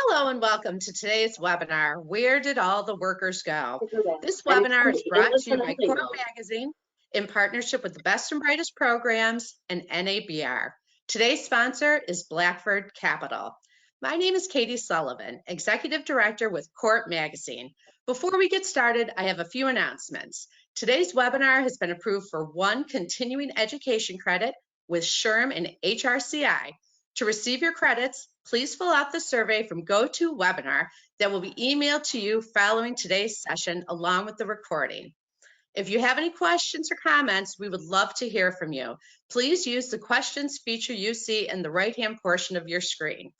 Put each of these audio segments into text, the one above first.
Hello and welcome to today's webinar, Where Did All the Workers Go? This webinar is brought to you by Corp Magazine in partnership with the Best and Brightest Programs and NABR. Today's sponsor is Blackford Capital. My name is Katie Sullivan, Executive Director with Corp Magazine. Before we get started, I have a few announcements. Today's webinar has been approved for 1 continuing education credit with SHRM and HRCI. To receive your credits, please fill out the survey from GoToWebinar that will be emailed to you following today's session along with the recording. If you have any questions or comments, we would love to hear from you. Please use the questions feature you see in the right-hand portion of your screen.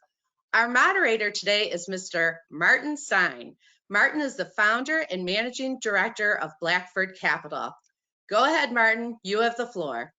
Our moderator today is Mr. Martin Stein. Martin is the founder and managing director of Blackford Capital. Go ahead, Martin, you have the floor.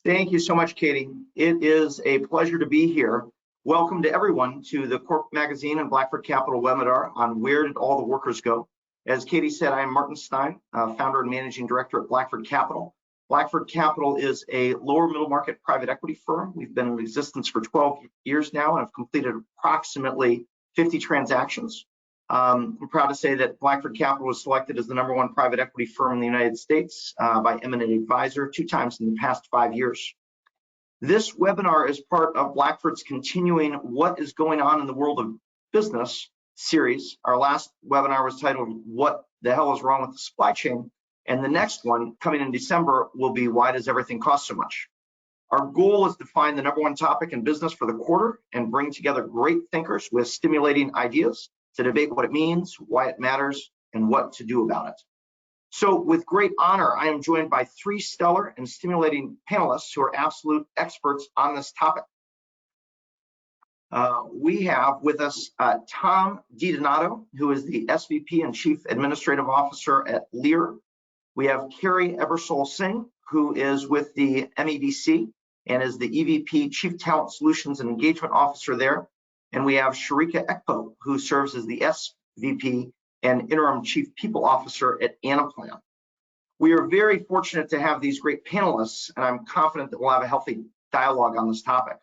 Thank you so much, Katie. It is a pleasure to be here. Welcome to everyone to the Corp Magazine and Blackford Capital webinar on Where Did All the Workers Go? As Katie said, I am Martin Stein, founder and managing director at Blackford Capital. Blackford Capital is a lower middle market private equity firm. We've been in existence for 12 years now and have completed approximately 50 transactions. I'm proud to say that Blackford Capital was selected as the #1 private equity firm in the United States by Eminent Advisor 2 times in the past 5 years. This webinar is part of Blackford's continuing What is Going On in the World of Business series. Our last webinar was titled What the Hell is Wrong with the Supply Chain? And the next one coming in December will be Why Does Everything Cost So Much? Our goal is to find the #1 topic in business for the quarter and bring together great thinkers with stimulating ideas to debate what it means, why it matters, and what to do about it. So with great honor, I am joined by 3 stellar and stimulating panelists who are absolute experts on this topic. We have with us Tom DiDonato, who is the SVP and Chief Administrative Officer at Lira. We have Kerry Ebersole Singh, who is with the MEDC and is the EVP Chief Talent Solutions and Engagement Officer there. And we have Sherika Ekpo, who serves as the SVP and Interim Chief People Officer at Anaplan. We are very fortunate to have these great panelists, and I'm confident that we'll have a healthy dialogue on this topic.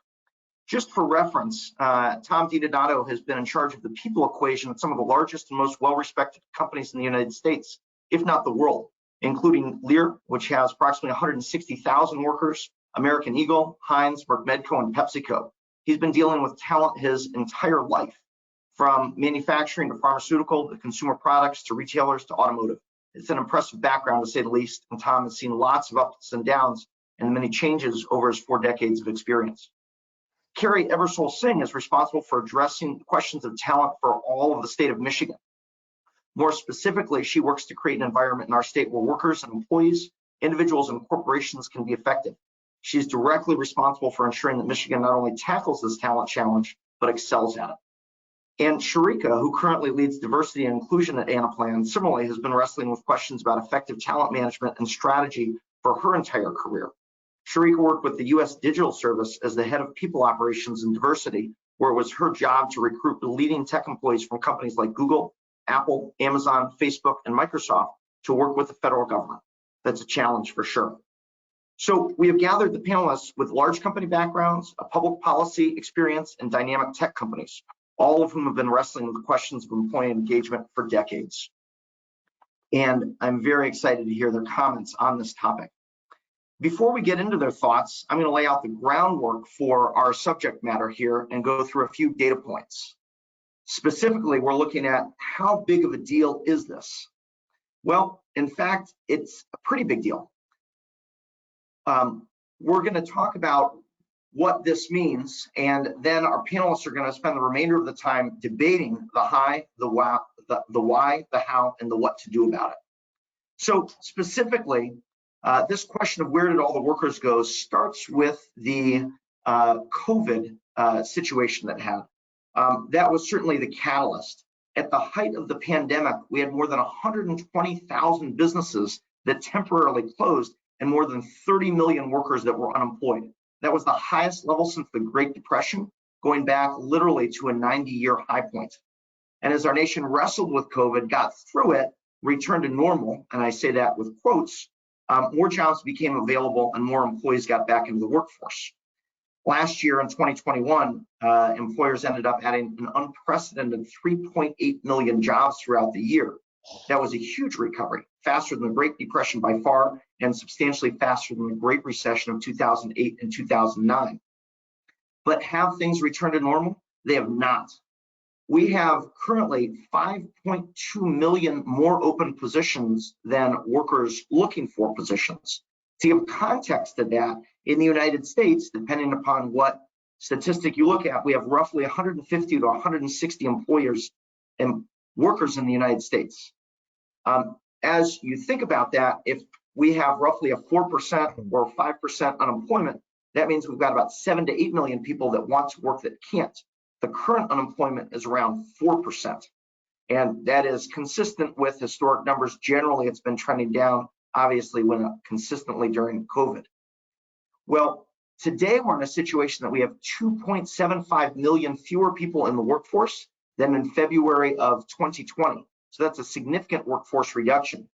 Just for reference, Tom DiDonato has been in charge of the people equation at some of the largest and most well-respected companies in the United States, if not the world, including Lira, which has approximately 160,000 workers, American Eagle, Heinz, Merck Medco, and PepsiCo. He's been dealing with talent his entire life, from manufacturing to pharmaceutical to consumer products to retailers to automotive. It's an impressive background, to say the least, and Tom has seen lots of ups and downs and many changes over his 4 decades of experience. Kerry Ebersole Singh is responsible for addressing questions of talent for all of the state of Michigan. More specifically, she works to create an environment in our state where workers and employees, individuals and corporations can be effective. She's directly responsible for ensuring that Michigan not only tackles this talent challenge, but excels at it. And Sherika, who currently leads diversity and inclusion at Anaplan, similarly has been wrestling with questions about effective talent management and strategy for her entire career. Sherika worked with the U.S. Digital Service as the head of people operations and diversity, where it was her job to recruit the leading tech employees from companies like Google, Apple, Amazon, Facebook, and Microsoft to work with the federal government. That's a challenge for sure. So we have gathered the panelists with large company backgrounds, a public policy experience, and dynamic tech companies, all of whom have been wrestling with the questions of employee engagement for decades. And I'm very excited to hear their comments on this topic. Before we get into their thoughts, I'm going to lay out the groundwork for our subject matter here and go through a few data points. Specifically, we're looking at how big of a deal is this? Well, in fact, it's a pretty big deal. We're going to talk about what this means, and then our panelists are going to spend the remainder of the time debating the why, the how, and the what to do about it. So specifically, this question of where did all the workers go starts with the COVID situation that had. That was certainly the catalyst. At the height of the pandemic, we had more than 120,000 businesses that temporarily closed and more than 30 million workers that were unemployed. That was the highest level since the Great Depression, going back literally to a 90-year high point. And as our nation wrestled with COVID, got through it, returned to normal, and I say that with quotes, more jobs became available and more employees got back into the workforce. Last year in 2021, employers ended up adding an unprecedented 3.8 million jobs throughout the year. That was a huge recovery, faster than the Great Depression by far, and substantially faster than the Great Recession of 2008 and 2009. But have things returned to normal? They have not. We have currently 5.2 million more open positions than workers looking for positions. To give context to that, in the United States, depending upon what statistic you look at, we have roughly 150 to 160 employers and workers in the United States. As you think about that, if we have roughly a 4% or 5% unemployment, that means we've got about 7 to 8 million people that want to work that can't. The current unemployment is around 4%. And that is consistent with historic numbers. Generally, it's been trending down, obviously, went up consistently during COVID. Well, today we're in a situation that we have 2.75 million fewer people in the workforce than in February of 2020. So that's a significant workforce reduction.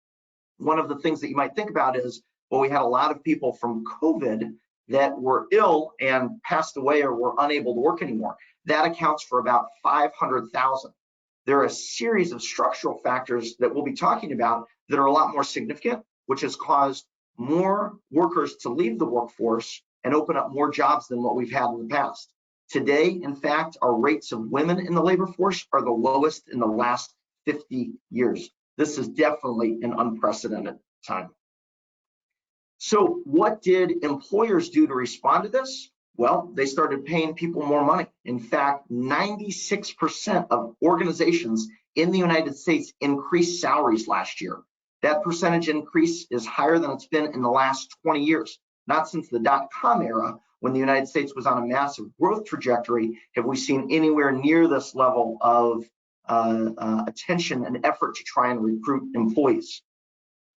One of the things that you might think about is, well, we had a lot of people from COVID that were ill and passed away or were unable to work anymore. That accounts for about 500,000. There are a series of structural factors that we'll be talking about that are a lot more significant, which has caused more workers to leave the workforce and open up more jobs than what we've had in the past. Today, in fact, our rates of women in the labor force are the lowest in the last 50 years. This is definitely an unprecedented time. So what did employers do to respond to this? Well, they started paying people more money. In fact, 96% of organizations in the United States increased salaries last year. That percentage increase is higher than it's been in the last 20 years. Not since the dot-com era, when the United States was on a massive growth trajectory, have we seen anywhere near this level of attention and effort to try and recruit employees.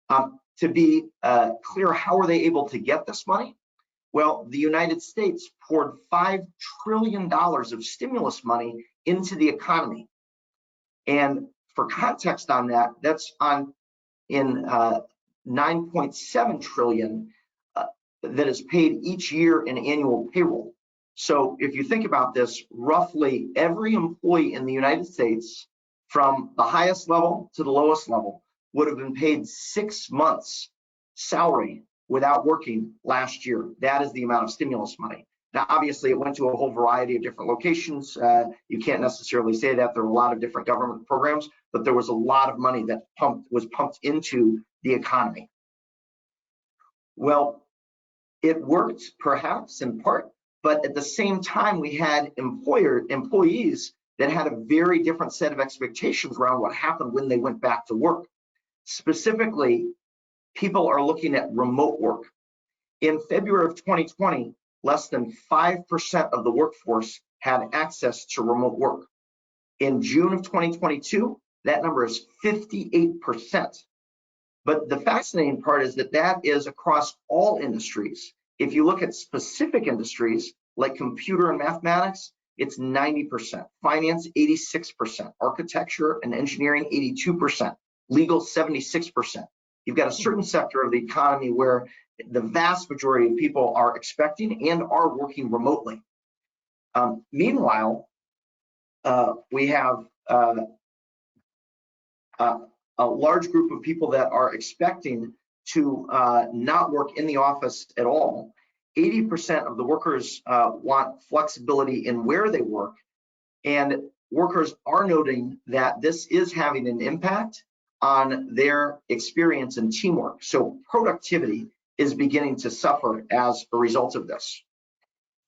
To be clear, how are they able to get this money? Well, the United States poured $5 trillion of stimulus money into the economy. And for context on that, that's in 9.7 trillion that is paid each year in annual payroll. So if you think about this, roughly every employee in the United States, from the highest level to the lowest level, would have been paid 6 months salary without working last year. That is the amount of stimulus money. Now, obviously, it went to a whole variety of different locations. You can't necessarily say that. There were a lot of different government programs, but there was a lot of money that was pumped into the economy. Well, it worked perhaps in part, but at the same time, we had employees that had a very different set of expectations around what happened when they went back to work. Specifically, people are looking at remote work. In February of 2020, less than 5% of the workforce had access to remote work. In June of 2022, that number is 58%. But the fascinating part is that that is across all industries. If you look at specific industries like computer and mathematics, it's 90%, finance 86%, architecture and engineering 82%, legal 76%. You've got a certain sector of the economy where the vast majority of people are expecting and are working remotely. Meanwhile, we have a large group of people that are expecting to not work in the office at all. 80% of the workers want flexibility in where they work, and workers are noting that this is having an impact on their experience and teamwork. So productivity is beginning to suffer as a result of this.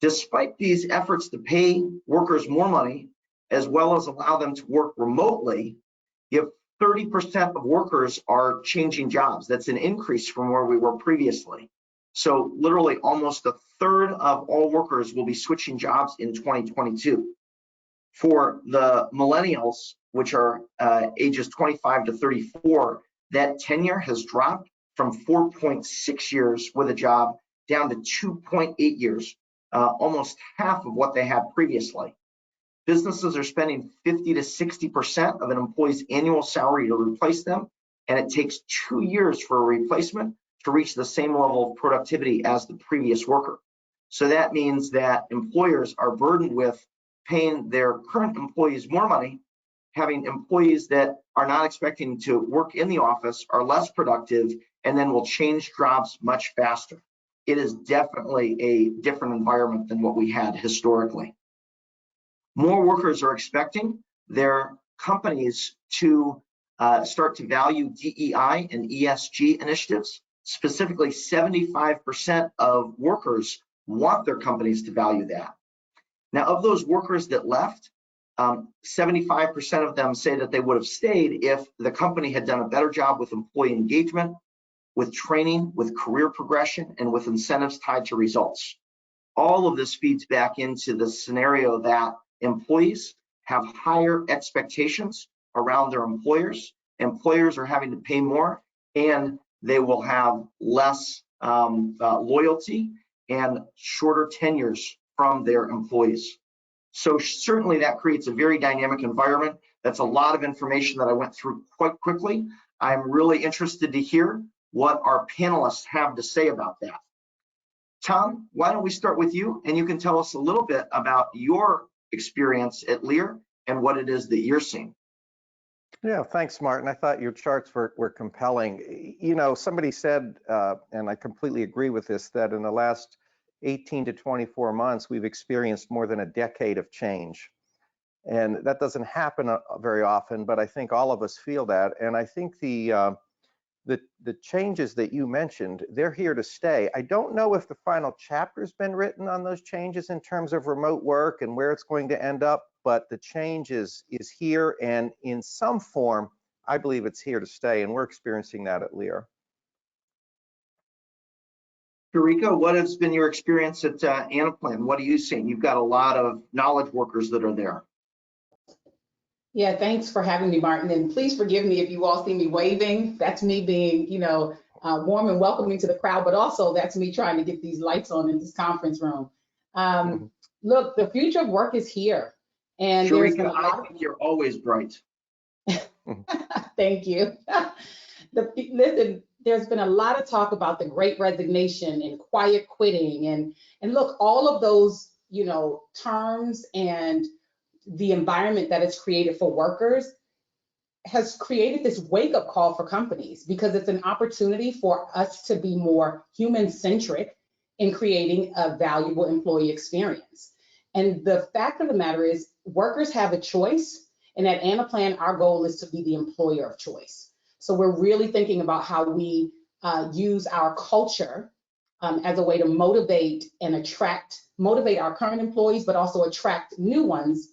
Despite these efforts to pay workers more money, as well as allow them to work remotely, if 30% of workers are changing jobs, that's an increase from where we were previously. So literally almost a third of all workers will be switching jobs in 2022. For the millennials, which are ages 25 to 34, that tenure has dropped from 4.6 years with a job down to 2.8 years, almost half of what they had previously. Businesses are spending 50 to 60% of an employee's annual salary to replace them, and it takes 2 years for a replacement to reach the same level of productivity as the previous worker. So that means that employers are burdened with paying their current employees more money, having employees that are not expecting to work in the office, are less productive, and then will change jobs much faster. It is definitely a different environment than what we had historically. More workers are expecting their companies to start to value DEI and ESG initiatives. Specifically, 75% of workers want their companies to value that. Now, of those workers that left, 75% of them say that they would have stayed if the company had done a better job with employee engagement, with training, with career progression, and with incentives tied to results. All of this feeds back into the scenario that employees have higher expectations around their employers. Employers are having to pay more, and they will have less loyalty and shorter tenures from their employees. So certainly that creates a very dynamic environment. That's a lot of information that I went through quite quickly. I'm really interested to hear what our panelists have to say about that. Tom, why don't we start with you, and you can tell us a little bit about your experience at Lira and what it is that you're seeing. Yeah, thanks, Martin. I thought your charts were compelling. You know, somebody said, and I completely agree with this, that in the last 18 to 24 months, we've experienced more than a decade of change. And that doesn't happen very often, but I think all of us feel that. And I think the changes that you mentioned, they're here to stay. I don't know if the final chapter's been written on those changes in terms of remote work and where it's going to end up, but the change is here, and in some form, I believe it's here to stay, and we're experiencing that at Lira. Sherika, what has been your experience at Anaplan? What are you seeing? You've got a lot of knowledge workers that are there. Yeah, thanks for having me, Martin. And please forgive me if you all see me waving. That's me being, warm and welcoming to the crowd, but also that's me trying to get these lights on in this conference room. Look, the future of work is here. And Sherika, I think you're always bright. Thank you. Listen, there's been a lot of talk about the great resignation and quiet quitting. And look, all of those, terms and the environment that it's created for workers has created this wake-up call for companies, because it's an opportunity for us to be more human-centric in creating a valuable employee experience. And the fact of the matter is, workers have a choice, and at Anaplan, our goal is to be the employer of choice. So we're really thinking about how we use our culture as a way to motivate our current employees, but also attract new ones.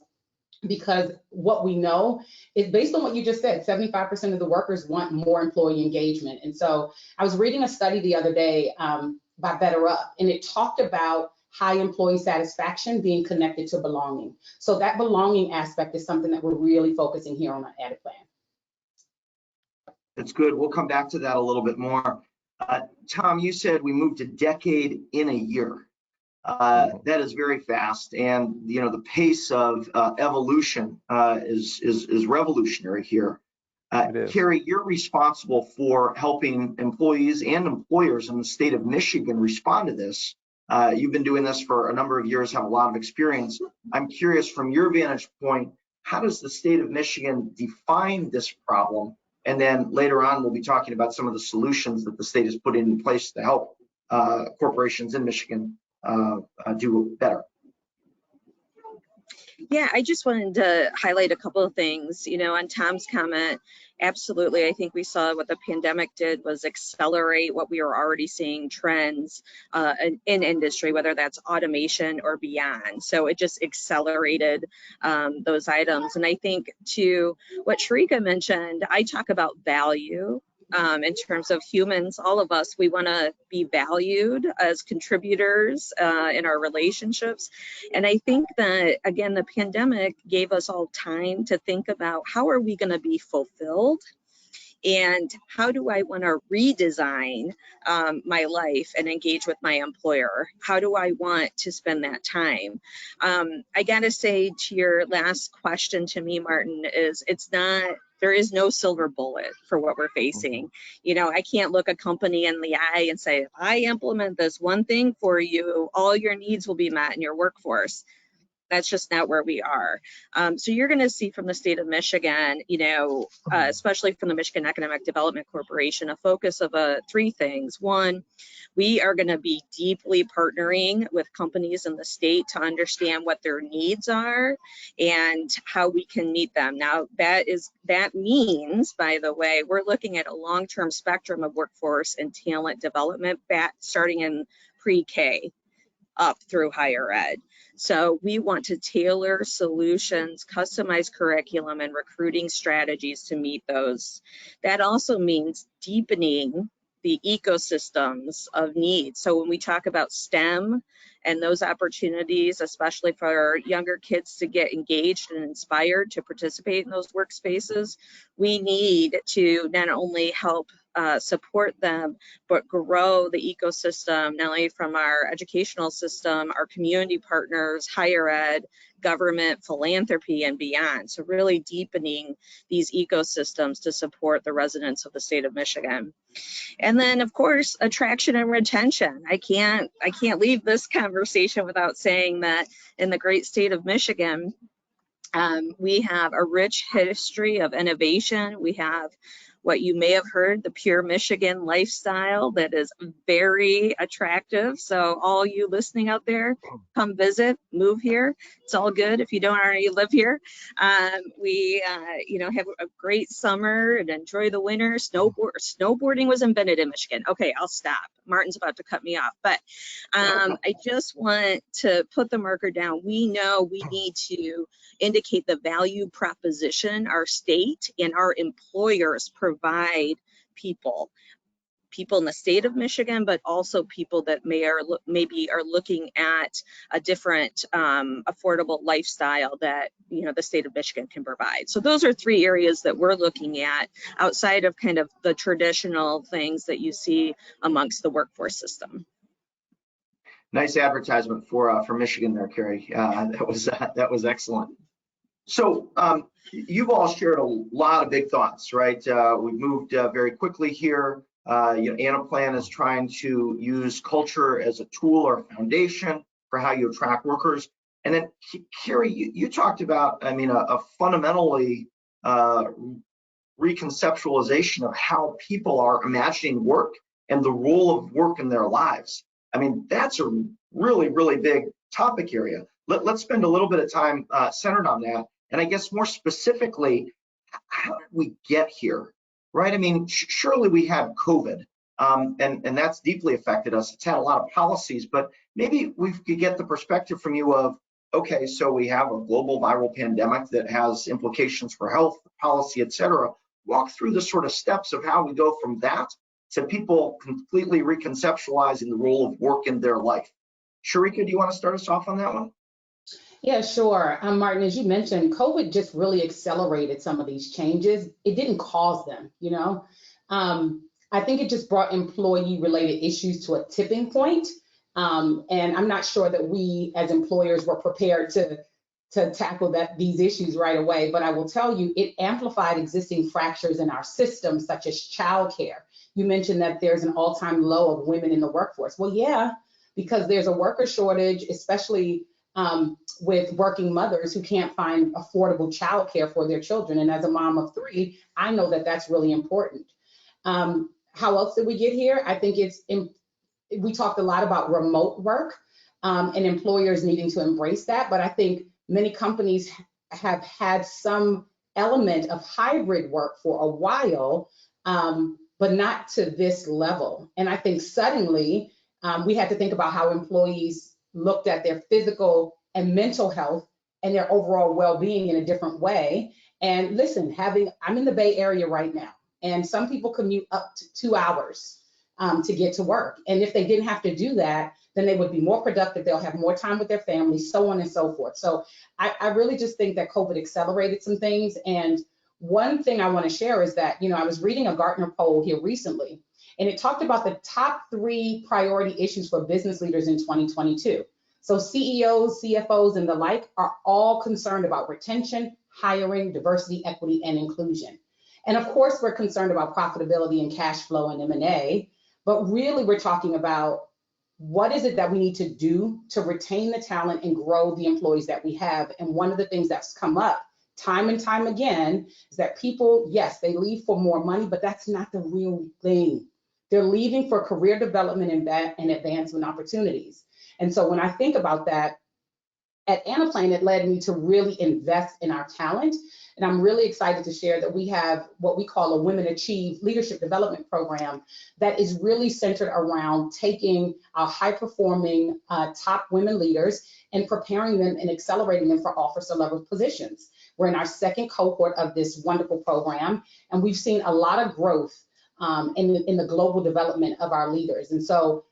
Because what we know is, based on what you just said, 75% of the workers want more employee engagement. And so I was reading a study the other day by Better Up, and it talked about high employee satisfaction being connected to belonging. So that belonging aspect is something that we're really focusing here on Anaplan. That's good. We'll come back to that a little bit more. Tom, you said we moved a decade in a year. That is very fast, and the pace of evolution is revolutionary here. Kerry, you're responsible for helping employees and employers in the state of Michigan respond to this. You've been doing this for a number of years, have a lot of experience. I'm curious, from your vantage point, how does the state of Michigan define this problem? And then later on, we'll be talking about some of the solutions that the state has put in place to help corporations in Michigan do better. Yeah, I just wanted to highlight a couple of things, on Tom's comment. Absolutely, I think we saw what the pandemic did was accelerate what we were already seeing trends in industry, whether that's automation or beyond. So it just accelerated those items. And I think, to what Sherika mentioned, I talk about value. In terms of humans, all of us, we want to be valued as contributors in our relationships. And I think that, again, the pandemic gave us all time to think about, how are we going to be fulfilled? and how do I want to redesign my life and engage with my employer? How do I want to spend that time? I gotta say, to your last question to me, Martin, is there is no silver bullet for what we're facing. You know, I can't look a company in the eye and say, if I implement this one thing for you, all your needs will be met in your workforce. That's just not where we are. So you're going to see from the state of Michigan, you know, especially from the Michigan Economic Development Corporation, a focus of three things. One, we are going to be deeply partnering with companies in the state to understand what their needs are and how we can meet them. Now, that means, by the way, we're looking at a long-term spectrum of workforce and talent development starting in pre-K up through higher ed. So we want to tailor solutions, customize curriculum, and recruiting strategies to meet those. That also means deepening the ecosystems of needs. So when we talk about STEM and those opportunities, especially for younger kids to get engaged and inspired to participate in those workspaces, we need to not only help support them, but grow the ecosystem, not only from our educational system, our community partners, higher ed, government, philanthropy, and beyond. So really deepening these ecosystems to support the residents of the state of Michigan. And then, of course, attraction and retention. I can't leave this conversation without saying that in the great state of Michigan, we have a rich history of innovation. We have what you may have heard, the pure Michigan lifestyle that is very attractive. So all you listening out there, come visit, move here. It's all good if you don't already live here. We have a great summer and enjoy the winter. Snowboarding was invented in Michigan. Okay, I'll stop. Martin's about to cut me off. But I just want to put the marker down. We know we need to indicate the value proposition our state and our employers provide people in the state of Michigan, but also people that maybe are looking at a different affordable lifestyle that the state of Michigan can provide. So those are three areas that we're looking at outside of kind of the traditional things that you see amongst the workforce system. Nice advertisement for Michigan there, Kerry. That was excellent. So you've all shared a lot of big thoughts, right? We've moved very quickly here. Anaplan is trying to use culture as a tool or foundation for how you attract workers. And then, Kerry, you talked about, a fundamentally reconceptualization of how people are imagining work and the role of work in their lives. That's a really, really big topic area. Let's spend a little bit of time centered on that. And I guess more specifically, how did we get here, right? Surely we had COVID, and that's deeply affected us. It's had a lot of policies, but maybe we could get the perspective from you of, okay, so we have a global viral pandemic that has implications for health, policy, et cetera. Walk through the sort of steps of how we go from that to people completely reconceptualizing the role of work in their life. Sherika, do you want to start us off on that one? Yeah, sure. Martin, as you mentioned, COVID just really accelerated some of these changes. It didn't cause them, I think it just brought employee-related issues to a tipping point. And I'm not sure that we as employers were prepared to tackle these issues right away. But I will tell you, it amplified existing fractures in our system, such as childcare. You mentioned that there's an all-time low of women in the workforce. Well, yeah, because there's a worker shortage, especially with working mothers who can't find affordable childcare for their children. And as a mom of 3, I know that that's really important. How else did we get here? I think we talked a lot about remote work and employers needing to embrace that. But I think many companies have had some element of hybrid work for a while, but not to this level. And I think suddenly we had to think about how employees looked at their physical and mental health and their overall well-being in a different way. And listen, I'm in the Bay Area right now, and some people commute up to 2 hours to get to work. And if they didn't have to do that, then they would be more productive. They'll have more time with their families, so on and so forth. So I really just think that COVID accelerated some things, and one thing I want to share is that, I was reading a Gartner poll here recently, and it talked about the top 3 priority issues for business leaders in 2022. So CEOs, CFOs, and the like are all concerned about retention, hiring, diversity, equity, and inclusion. And of course, we're concerned about profitability and cash flow and M&A, but really we're talking about what is it that we need to do to retain the talent and grow the employees that we have. And one of the things that's come up time and time again is that people, yes, they leave for more money, but that's not the real thing. They're leaving for career development and advancement opportunities. And so when I think about that, at Anaplan, it led me to really invest in our talent. And I'm really excited to share that we have what we call a Women Achieve Leadership Development Program that is really centered around taking our high-performing top women leaders and preparing them and accelerating them for officer level positions. We're in our 2nd cohort of this wonderful program, and we've seen a lot of growth in the global development of our leaders. And so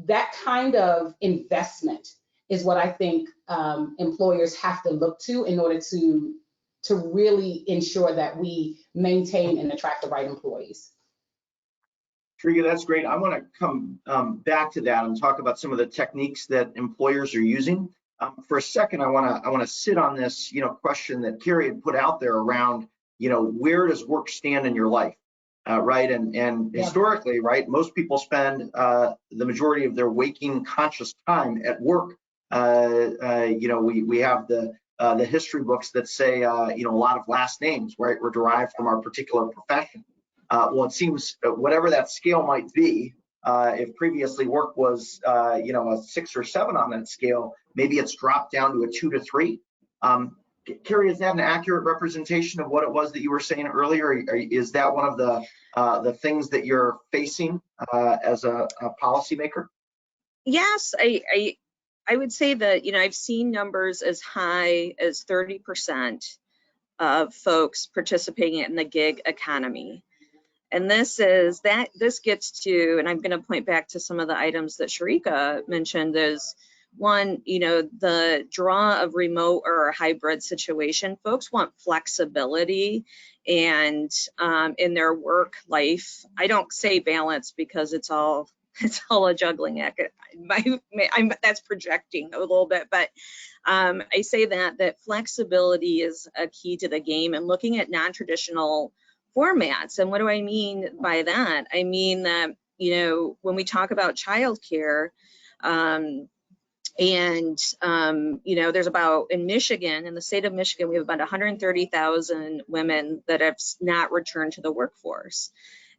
that kind of investment is what I think employers have to look to in order to really ensure that we maintain and attract the right employees. Sherika, that's great. I want to come back to that and talk about some of the techniques that employers are using. For a second, I want to sit on this, question that Kerry had put out there around, where does work stand in your life, right? And historically, right, most people spend the majority of their waking conscious time at work. We have the history books that say, a lot of last names, right, were derived from our particular profession. Well, it seems whatever that scale might be, if previously work was, a 6 or 7 on that scale, maybe it's dropped down to a 2 to 3. Kerry, is that an accurate representation of what it was that you were saying earlier? Is that one of the things that you're facing as a policymaker? Yes, I would say that, I've seen numbers as high as 30% of folks participating in the gig economy. And this gets to, and I'm going to point back to some of the items that Sherika mentioned, is one, the draw of remote or a hybrid situation. Folks want flexibility and in their work life. I don't say balance because it's all a juggling act. That's projecting a little bit, but I say that flexibility is a key to the game, and looking at non-traditional formats. And what do I mean by that? I mean that, when we talk about childcare, there's about, in Michigan, in the state of Michigan, we have about 130,000 women that have not returned to the workforce.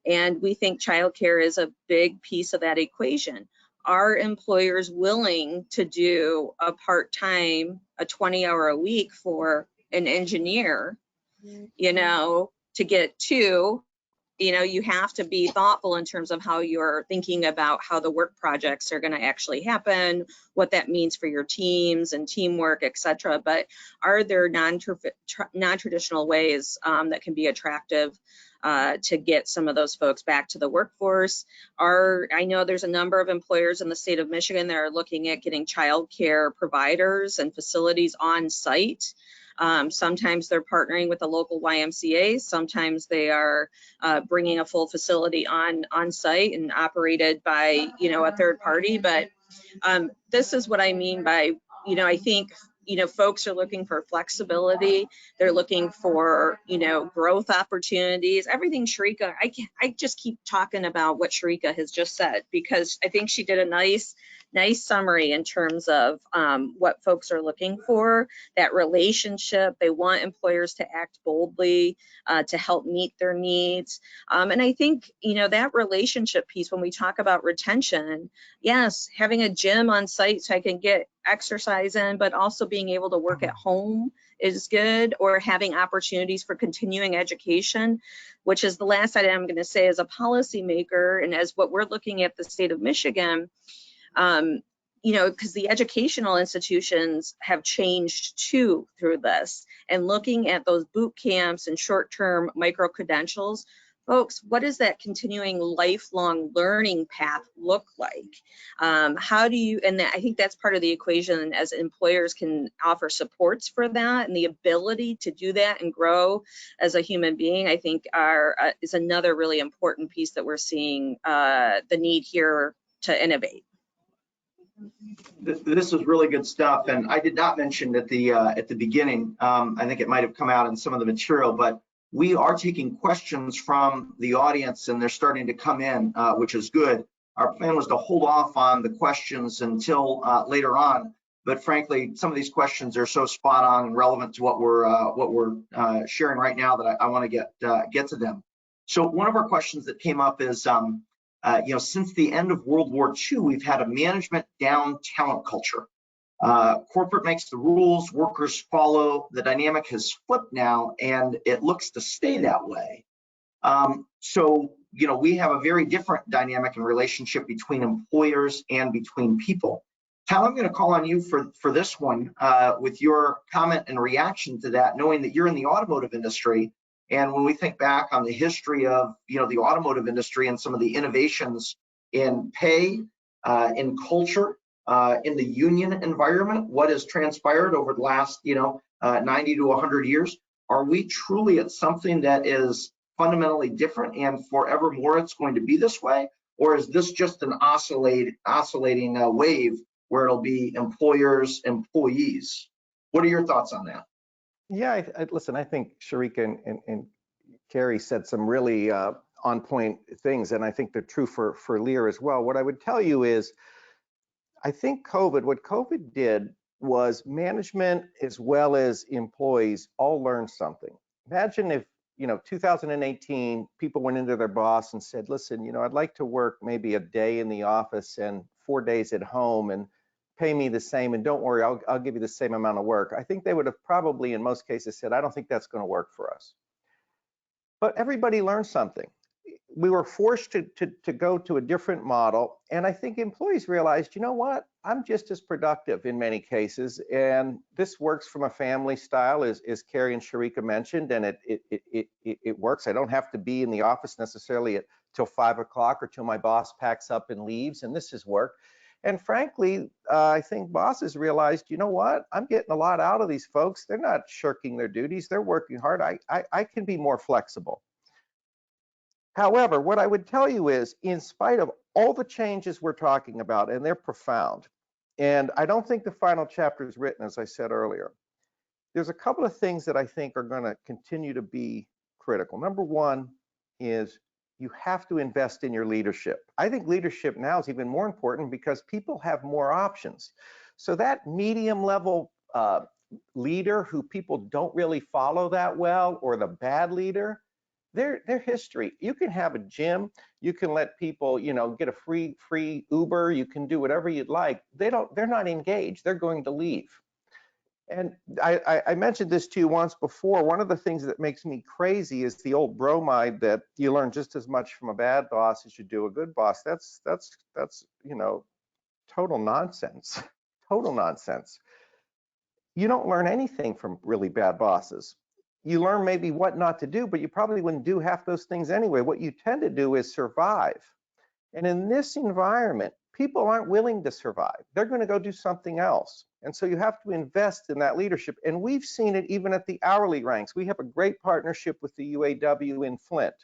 And we think childcare is a big piece of that equation. Are employers willing to do a part-time, a 20-hour a week for an engineer, to get to, you have to be thoughtful in terms of how you're thinking about how the work projects are going to actually happen, what that means for your teams and teamwork, et cetera. But are there non-traditional ways that can be attractive to get some of those folks back to the workforce? I know there's a number of employers in the state of Michigan that are looking at getting childcare providers and facilities on site. Sometimes they're partnering with a local YMCA. Sometimes they are bringing a full facility on site and operated by, a third party. But this is what I mean by, I think, folks are looking for flexibility. They're looking for, growth opportunities, everything Sherika, I just keep talking about what Sherika has just said, because I think she did a nice summary in terms of what folks are looking for, that relationship. They want employers to act boldly to help meet their needs. And I think, that relationship piece, when we talk about retention, yes, having a gym on site so I can get exercise in, but also being able to work at home is good, or having opportunities for continuing education, which is the last item I'm going to say as a policymaker and as what we're looking at the state of Michigan. Because the educational institutions have changed too through this, and looking at those boot camps and short-term micro credentials, folks, what does that continuing lifelong learning path look like? How do you, and I think that's part of the equation, as employers can offer supports for that, and the ability to do that and grow as a human being, I think is another really important piece that we're seeing the need here to innovate. This is really good stuff, and I did not mention at the beginning. I think it might have come out in some of the material, but we are taking questions from the audience, and they're starting to come in, which is good. Our plan was to hold off on the questions until later on, but frankly, some of these questions are so spot on and relevant to what we're sharing right now that I want to get to them. So one of our questions that came up is, since the end of World War II, we've had a management down talent culture. Corporate makes the rules, workers follow. The dynamic has flipped now, and it looks to stay that way. So we have a very different dynamic and relationship between employers and between people. Tal, I'm going to call on you for this one with your comment and reaction to that, knowing that you're in the automotive industry. And when we think back on the history of the automotive industry and some of the innovations in pay, in culture, in the union environment, what has transpired over the last 90 to 100 years, are we truly at something that is fundamentally different and forevermore it's going to be this way? Or is this just an oscillating wave where it'll be employers, employees? What are your thoughts on that? Yeah, listen, I think Sherika and Kerry said some really on point things, and I think they're true for Lira as well. What I would tell you is, I think what COVID did was management as well as employees all learned something. Imagine if, 2018, people went into their boss and said, listen, I'd like to work maybe a day in the office and 4 days at home and pay me the same, and don't worry, I'll give you the same amount of work. I think they would have probably in most cases said, I don't think that's going to work for us. But everybody learned something. We were forced to go to a different model, and I think employees realized, you know what, I'm just as productive in many cases, and this works from a family style, as Kerry and Sherika mentioned, and it works. I don't have to be in the office necessarily till 5 o'clock or till my boss packs up and leaves, and this has worked. And frankly, I think bosses realized, you know what, I'm getting a lot out of these folks. They're not shirking their duties. They're working hard. I can be more flexible. However, what I would tell you is, in spite of all the changes we're talking about, and they're profound, and I don't think the final chapter is written, as I said earlier, there's a couple of things that I think are going to continue to be critical. Number one is you have to invest in your leadership. I think leadership now is even more important because people have more options. So that medium level leader who people don't really follow that well, or the bad leader, their history. You can have a gym, you can let people, get a free Uber, you can do whatever you'd like. They're not engaged, they're going to leave. And I mentioned this to you once before. One of the things that makes me crazy is the old bromide that you learn just as much from a bad boss as you do a good boss. That's total nonsense. Total nonsense. You don't learn anything from really bad bosses. You learn maybe what not to do, but you probably wouldn't do half those things anyway. What you tend to do is survive. And in this environment, people aren't willing to survive. They're going to go do something else. And so you have to invest in that leadership. And we've seen it even at the hourly ranks. We have a great partnership with the UAW in Flint.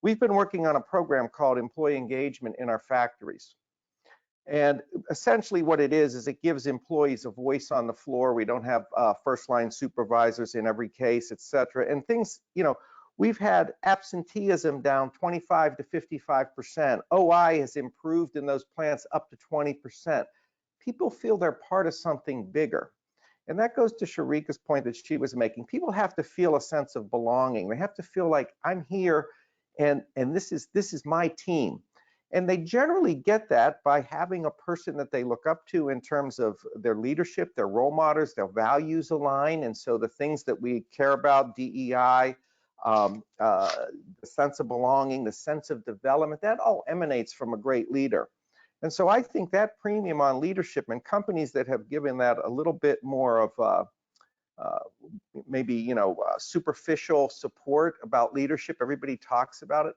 We've been working on a program called Employee Engagement in our factories. And essentially what it is it gives employees a voice on the floor. We don't have first line supervisors in every case, et cetera. And things, we've had absenteeism down 25 to 55%. OI has improved in those plants up to 20%. People feel they're part of something bigger. And that goes to Sherika's point that she was making. People have to feel a sense of belonging. They have to feel like I'm here and this is my team. And they generally get that by having a person that they look up to in terms of their leadership, their role models, their values align. And so the things that we care about, DEI, the sense of belonging, the sense of development, that all emanates from a great leader. And so I think that premium on leadership and companies that have given that a little bit more of maybe superficial support about leadership. Everybody talks about it,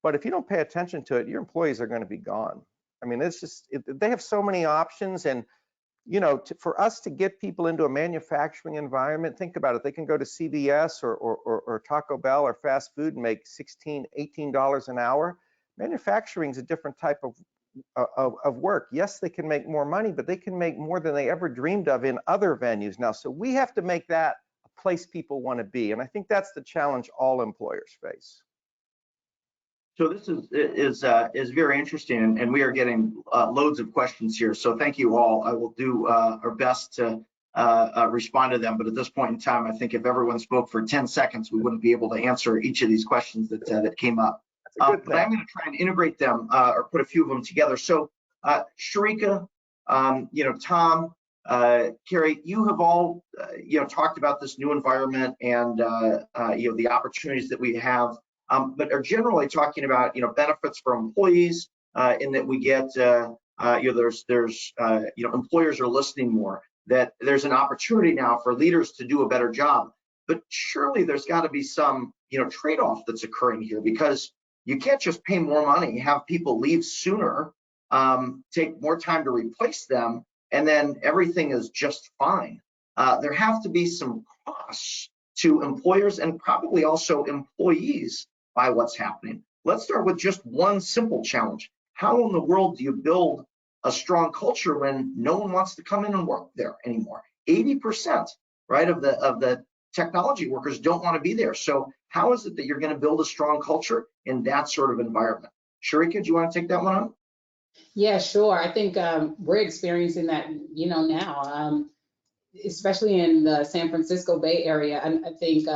but if you don't pay attention to it, your employees are going to be gone. I mean, it's just they have so many options, and for us to get people into a manufacturing environment, think about it. They can go to CVS or Taco Bell or fast food and make $16, $18 an hour. Manufacturing is a different type of work. Yes, they can make more money, but they can make more than they ever dreamed of in other venues now. So we have to make that a place people want to be. And I think that's the challenge all employers face. So this is very interesting, and we are getting loads of questions here. So thank you all. I will do our best to respond to them. But at this point in time, I think if everyone spoke for 10 seconds, we wouldn't be able to answer each of these questions that came up. But I'm going to try and integrate them or put a few of them together. So Sherika, Tom, Kerry, you have all talked about this new environment and the opportunities that we have. But are generally talking about benefits for employees in that we get there's employers are listening more, that there's an opportunity now for leaders to do a better job. But surely there's got to be some trade-off that's occurring here, because you can't just pay more money, have people leave sooner, take more time to replace them, and then everything is just fine. There have to be some costs to employers and probably also employees by what's happening. Let's start with just one simple challenge. How in the world do you build a strong culture when no one wants to come in and work there anymore? 80%, right, of the technology workers don't want to be there. So how is it that you're going to build a strong culture in that sort of environment? Sherika, do you want to take that one on? Yeah, sure. I think we're experiencing that, now, especially in the San Francisco Bay Area. And I think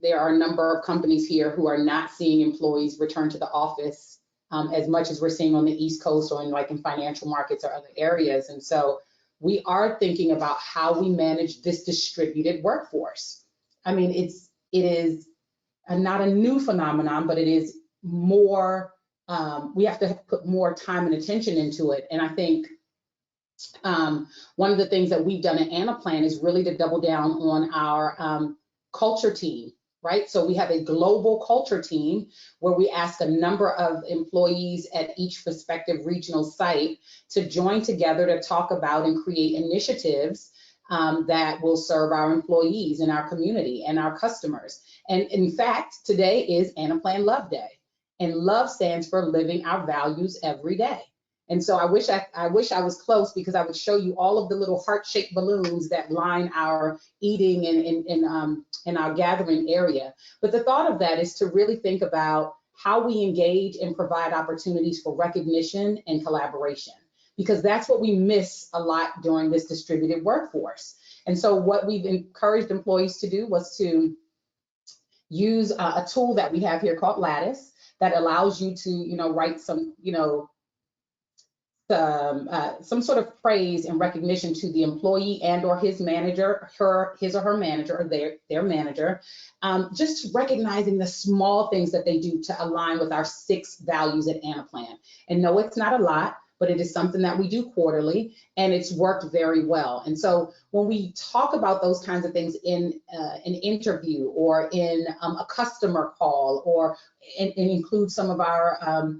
there are a number of companies here who are not seeing employees return to the office as much as we're seeing on the East Coast or in financial markets or other areas. And so we are thinking about how we manage this distributed workforce. I mean, it is not a new phenomenon, but it is more, we have to put more time and attention into it. And I think one of the things that we've done at Anaplan is really to double down on our culture team, right? So we have a global culture team where we ask a number of employees at each respective regional site to join together to talk about and create initiatives that will serve our employees in our community and our customers. And in fact, today is Anaplan Love Day, and love stands for living our values every day. And so I wish I was close, because I would show you all of the little heart-shaped balloons that line our eating and our gathering area. But the thought of that is to really think about how we engage and provide opportunities for recognition and collaboration, because that's what we miss a lot during this distributed workforce. And so what we've encouraged employees to do was to use a tool that we have here called Lattice that allows you to, write some, some sort of praise and recognition to the employee and or his manager, his or her manager, or their manager, just recognizing the small things that they do to align with our 6 values at Anaplan. And no, it's not a lot, but it is something that we do quarterly, and it's worked very well. And so when we talk about those kinds of things in an interview or in a customer call, or and include some of our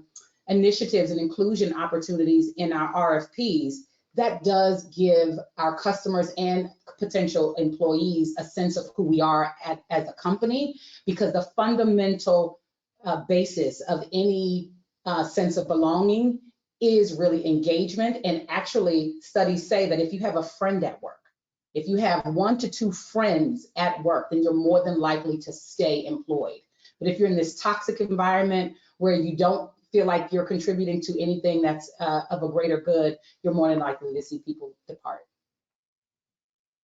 initiatives and inclusion opportunities in our RFPs, that does give our customers and potential employees a sense of who we are as a company, because the fundamental basis of any sense of belonging is really engagement. And actually, studies say that if you have a friend at work, if you have 1 to 2 friends at work, then you're more than likely to stay employed. But if you're in this toxic environment where you don't feel like you're contributing to anything that's of a greater good, you're more than likely to see people depart.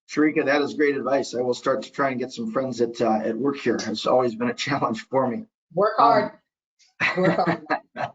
Sherika, that is great advice. I will start to try and get some friends at work here. It's always been a challenge for me. Work hard. Work hard.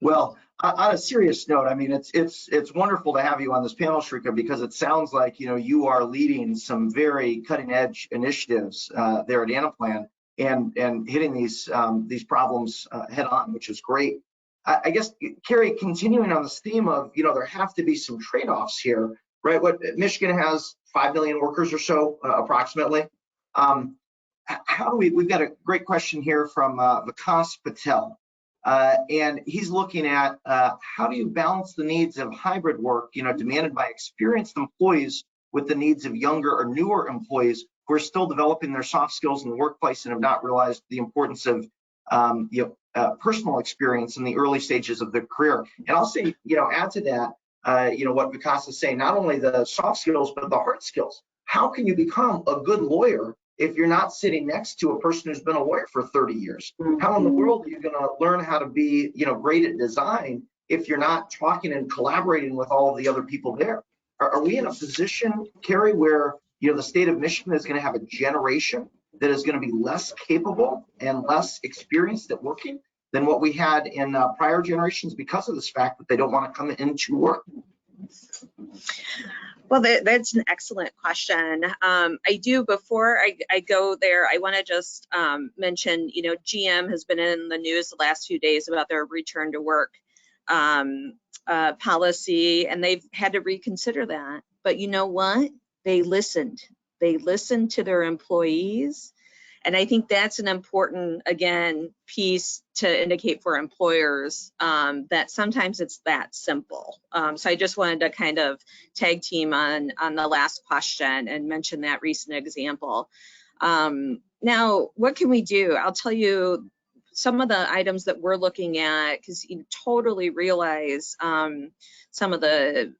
Well, on a serious note, I mean, it's wonderful to have you on this panel, Sherika, because it sounds like you are leading some very cutting edge initiatives there at Anaplan and hitting these problems head on, which is great. I guess, Kerry, continuing on this theme of, there have to be some trade-offs here, right? What Michigan has 5 million workers or so, approximately. How do we've got a great question here from Vikas Patel. And he's looking at how do you balance the needs of hybrid work, demanded by experienced employees with the needs of younger or newer employees who are still developing their soft skills in the workplace and have not realized the importance of personal experience in the early stages of their career. And I'll say, add to that, what Vikas is saying, not only the soft skills, but the hard skills. How can you become a good lawyer if you're not sitting next to a person who's been a lawyer for 30 years? How in the world are you going to learn how to be, great at design if you're not talking and collaborating with all of the other people there? Are we in a position, Kerry, where the state of Michigan is going to have a generation that is going to be less capable and less experienced at working than what we had in prior generations because of this fact that they don't want to come into work? Well, that's an excellent question. I do, before I go there, I want to just mention, GM has been in the news the last few days about their return to work policy, and they've had to reconsider that. But you know what? They listened. They listened to their employees. And I think that's an important, again, piece to indicate for employers that sometimes it's that simple. So I just wanted to kind of tag team on the last question and mention that recent example. Now, what can we do? I'll tell you some of the items that we're looking at, because you totally realize some of the,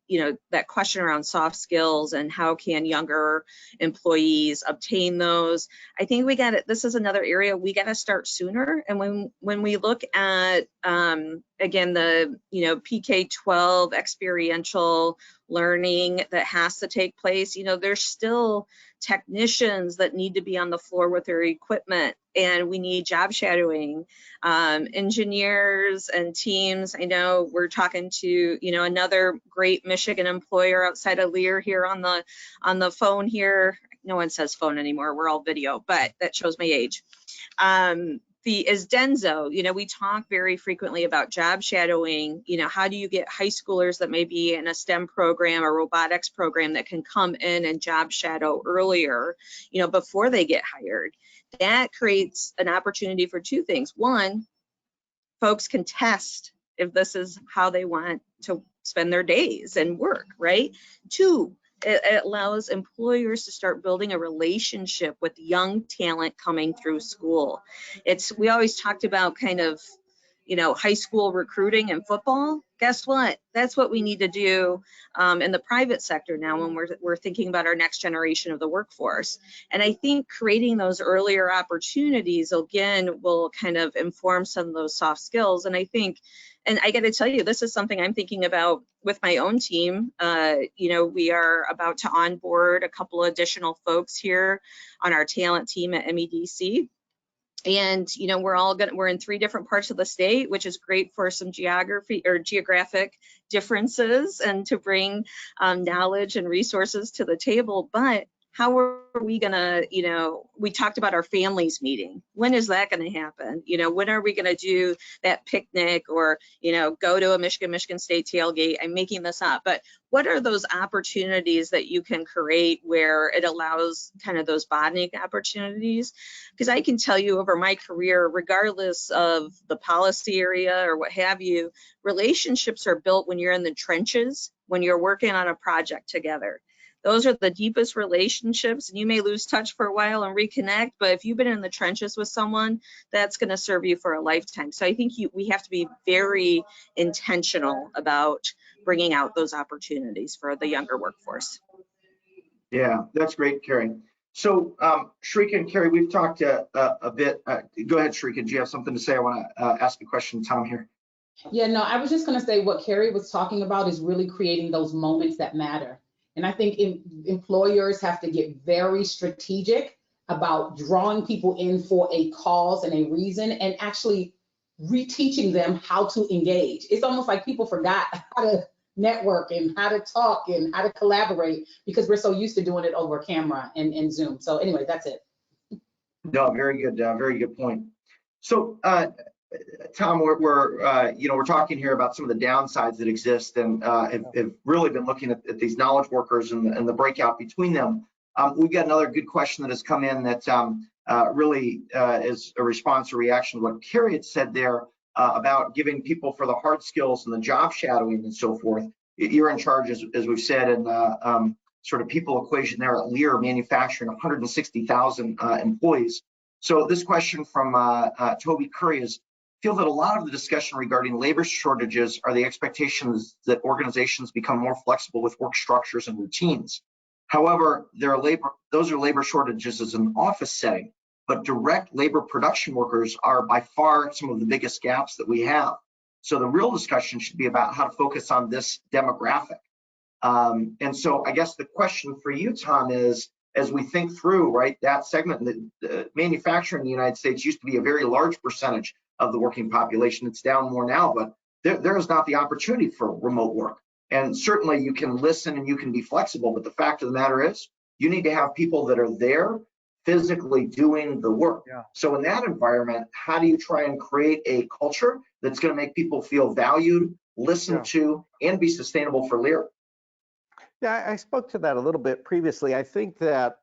that question around soft skills and how can younger employees obtain those. I think we got it. This is another area we got to start sooner. And when we look at, again, the, PK-12 experiential learning that has to take place, there's still technicians that need to be on the floor with their equipment, and we need job shadowing, engineers and teams. I know we're talking to, another great Michigan employer outside of Lira here on the phone here. No one says phone anymore. We're all video, but that shows my age. Is Denso, we talk very frequently about job shadowing. How do you get high schoolers that may be in a STEM program or robotics program that can come in and job shadow earlier, before they get hired? That creates an opportunity for two things. One, folks can test if this is how they want to spend their days and work, right? Two, it allows employers to start building a relationship with young talent coming through school. We always talked about kind of, high school recruiting and football. Guess what? That's what we need to do in the private sector now when we're thinking about our next generation of the workforce. And I think creating those earlier opportunities, again, will kind of inform some of those soft skills. And I think, and I got to tell you, this is something I'm thinking about with my own team. We are about to onboard a couple of additional folks here on our talent team at MEDC. And, we're in 3 different parts of the state, which is great for some geographic differences and to bring knowledge and resources to the table. But how are we gonna, we talked about our families meeting. When is that gonna happen? When are we gonna do that picnic or, go to a Michigan State tailgate? I'm making this up, but what are those opportunities that you can create where it allows kind of those bonding opportunities? Because I can tell you over my career, regardless of the policy area or what have you, relationships are built when you're in the trenches, when you're working on a project together. Those are the deepest relationships, and you may lose touch for a while and reconnect, but if you've been in the trenches with someone, that's going to serve you for a lifetime. So I think we have to be very intentional about bringing out those opportunities for the younger workforce. Yeah, that's great, Kerry. So Sherika and Kerry, we've talked a bit. Go ahead, Sherika. Do you have something to say? I want to ask a question to Tom here. Yeah, no, I was just going to say what Kerry was talking about is really creating those moments that matter. And I think employers have to get very strategic about drawing people in for a cause and a reason and actually reteaching them how to engage. It's almost like people forgot how to network and how to talk and how to collaborate because we're so used to doing it over camera and Zoom. So anyway, that's it. No, very good point. So Tom, we're talking here about some of the downsides that exist, and have really been looking at these knowledge workers and the breakout between them. We've got another good question that has come in that really is a response or reaction to what Kerry had said there about giving people for the hard skills and the job shadowing and so forth. You're in charge, as we've said, and sort of people equation there at Lira manufacturing 160,000 employees. So this question from Toby Curry is, feel that a lot of the discussion regarding labor shortages are the expectations that organizations become more flexible with work structures and routines. However, those are labor shortages as an office setting, but direct labor production workers are by far some of the biggest gaps that we have. So the real discussion should be about how to focus on this demographic. And so I guess the question for you, Tom, is, as we think through, right, that segment, the manufacturing in the United States used to be a very large percentage of the working population. It's down more now, but there is not the opportunity for remote work. And certainly you can listen and you can be flexible, but the fact of the matter is you need to have people that are there physically doing the work. Yeah. So in that environment, how do you try and create a culture that's going to make people feel valued, listened to, and be sustainable for Lira? Yeah, I spoke to that a little bit previously. I think that,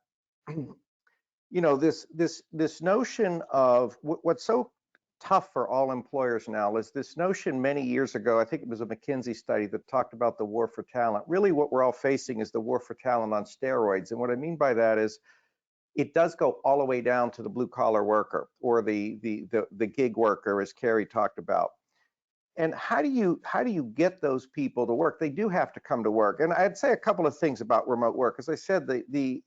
this notion of what's so tough for all employers now is this notion many years ago, I think it was a McKinsey study that talked about the war for talent. Really what we're all facing is the war for talent on steroids. And what I mean by that is it does go all the way down to the blue collar worker or the gig worker, as Kerry talked about. And how do you get those people to work? They do have to come to work. And I'd say a couple of things about remote work. As I said, the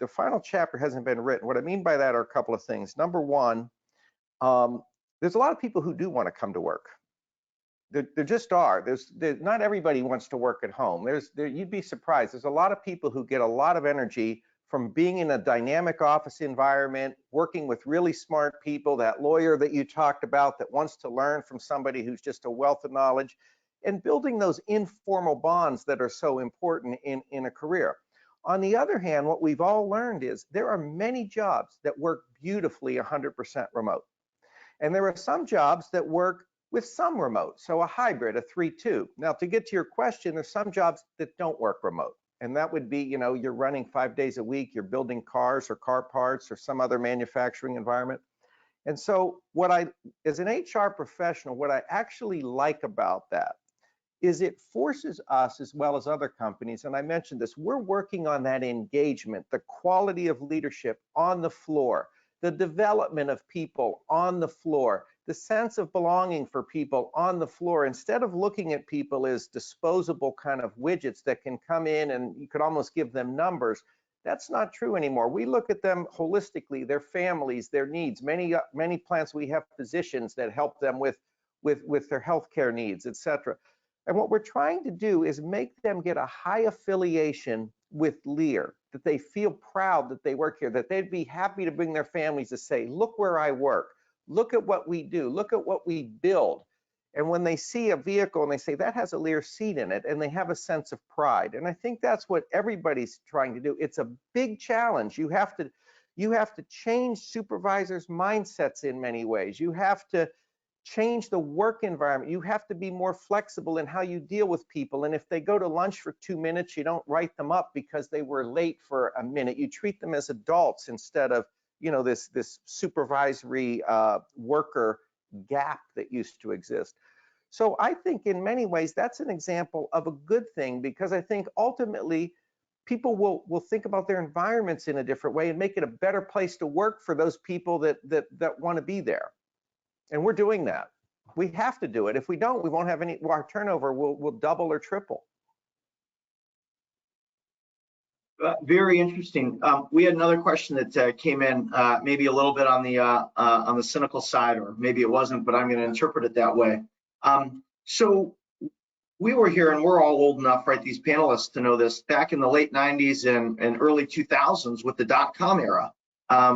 final chapter hasn't been written. What I mean by that are a couple of things. Number one, there's a lot of people who do want to come to work. There just are. Not everybody wants to work at home. You'd be surprised. There's a lot of people who get a lot of energy from being in a dynamic office environment, working with really smart people, that lawyer that you talked about that wants to learn from somebody who's just a wealth of knowledge, and building those informal bonds that are so important in a career. On the other hand, what we've all learned is there are many jobs that work beautifully 100% remote. And there are some jobs that work with some remote, so a hybrid, a 3-2. Now, to get to your question, there's some jobs that don't work remote. And that would be, you're running 5 days a week, you're building cars or car parts or some other manufacturing environment. And so as an HR professional, what I actually like about that is it forces us, as well as other companies, and I mentioned this, we're working on that engagement, the quality of leadership on the floor, the development of people on the floor, the sense of belonging for people on the floor, instead of looking at people as disposable kind of widgets that can come in and you could almost give them numbers. That's not true anymore. We look at them holistically, their families, their needs. Many plants, we have physicians that help them with their healthcare needs, et cetera. And what we're trying to do is make them get a high affiliation with Lira, that they feel proud that they work here, that they'd be happy to bring their families to say, look where I work. Look at what we do. Look at what we build. And when they see a vehicle and they say that has a Lira seat in it, and they have a sense of pride. And I think that's what everybody's trying to do. It's a big challenge. You have to change supervisors' mindsets in many ways. You have to change the work environment. You have to be more flexible in how you deal with people. And if they go to lunch for 2 minutes, you don't write them up because they were late for a minute. You treat them as adults instead of this supervisory worker gap that used to exist. So I think in many ways that's an example of a good thing, because I think ultimately people will think about their environments in a different way and make it a better place to work for those people that want to be there. And we're doing that. We have to do it. If we don't, we won't have our turnover will double or triple. Very interesting. We had another question that came in, maybe a little bit on the cynical side, or maybe it wasn't, but I'm going to interpret it that way. So we were here, and we're all old enough, right, these panelists, to know this, back in the late 90s and early 2000s with the .com era,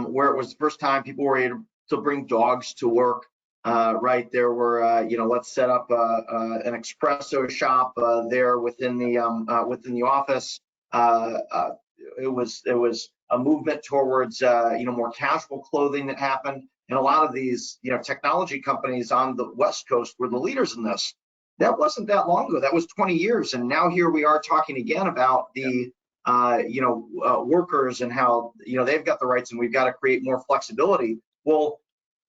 where it was the first time people were able to bring dogs to work. Right, there were, let's set up an espresso shop there within the office. It was a movement towards more casual clothing that happened. and a lot of these, technology companies on the West Coast were the leaders in this. That wasn't that long ago. That was 20 years. And now here we are talking again about the, workers and how, they've got the rights and we've got to create more flexibility. Well,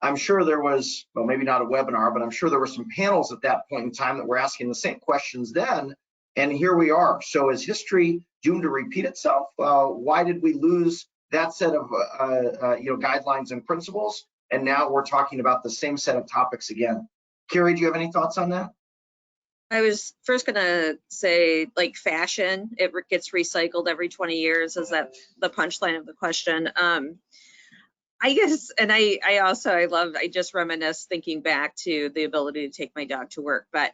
I'm sure there was, well, maybe not a webinar, but I'm sure there were some panels at that point in time that were asking the same questions then. And here we are. So is history doomed to repeat itself? Why did we lose that set of, guidelines and principles? And now we're talking about the same set of topics again. Kerry, do you have any thoughts on that? I was first gonna say, like, fashion, it gets recycled every 20 years. Is that the punchline of the question? I guess, and I just reminisce thinking back to the ability to take my dog to work. But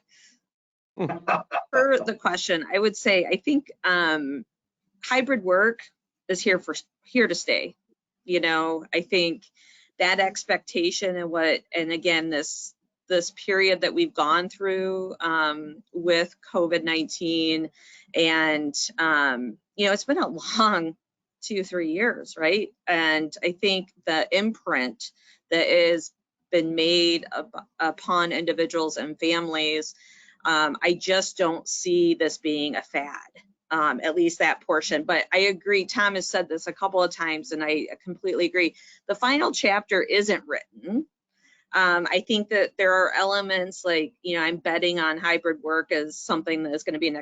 for the question, I would say, I think hybrid work is here to stay. I think that expectation and again, this period that we've gone through with COVID-19, and it's been a long 2-3 years, right? And I think the imprint that has been made upon individuals and families, I just don't see this being a fad. At least that portion. But I agree, Tom has said this a couple of times, and I completely agree. The final chapter isn't written. I think that there are elements like, I'm betting on hybrid work as something that is going to be an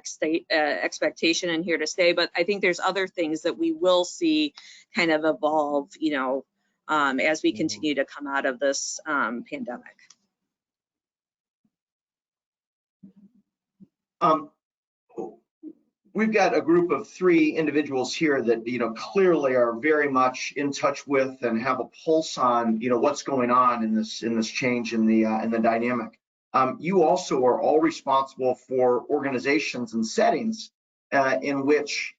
expectation and here to stay. But I think there's other things that we will see kind of evolve, as we continue to come out of this pandemic. We've got a group of 3 individuals here that, clearly are very much in touch with and have a pulse on, what's going on in this change in the dynamic. You also are all responsible for organizations and settings in which